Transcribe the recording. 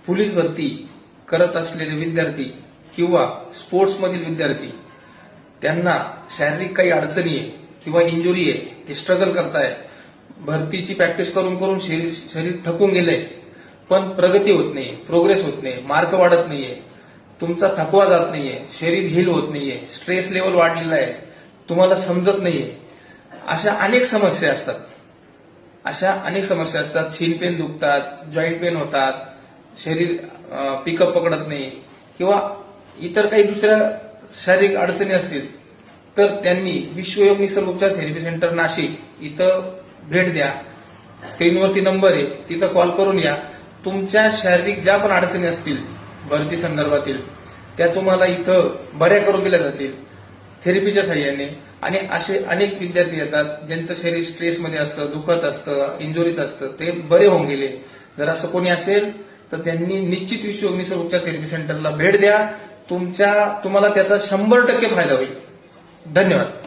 Police भरती करत असलेले विद्यार्थी किंवा स्पोर्ट्समधील विद्यार्थी त्यांना शारीरिक काही अडचणी आहे किंवा इंजुरी आहे, ते स्ट्रगल करताय, भरतीची प्रॅक्टिस करून करून शरीर थकून गेलंय, पण प्रगती होत नाहीये, प्रोग्रेस होत नाही, मार्क वाढत नाहीये, तुमचा थकवा जात नाहीये, शरीर हील होत नाहीये, स्ट्रेस लेवल वाढलेला आहे, तुम्हाला समजत नाहीये, अशा अनेक समस्या असतात. सीन पेन दुखतात, जॉईंट पेन होतात, शरीर पिकअप पकडत नाही किंवा इतर काही दुसऱ्या शारीरिक अडचणी असतील, तर त्यांनी विश्वयोग निसर्गोपचार थेरपी सेंटर नाशिक इथं भेट द्या. स्क्रीनवरती नंबर आहे, तिथं कॉल करून या. तुमच्या शारीरिक ज्या पण अडचणी असतील भरती संदर्भातील, त्या तुम्हाला इथं बऱ्या करून दिल्या जातील थेरपीच्या साह्याने. आणि असे अनेक विद्यार्थी येतात ज्यांचं शरीर स्ट्रेसमध्ये असतं, दुखत असतं, इंजुरीत असतं, ते बरे होऊन गेले. जर असं कोणी असेल तर त्यांनी निश्चित विश्वयोग निसर्गोपचार थेरपी सेंटरला भेट द्या. तुम्हाला त्याचा 100% फायदा होईल. धन्यवाद.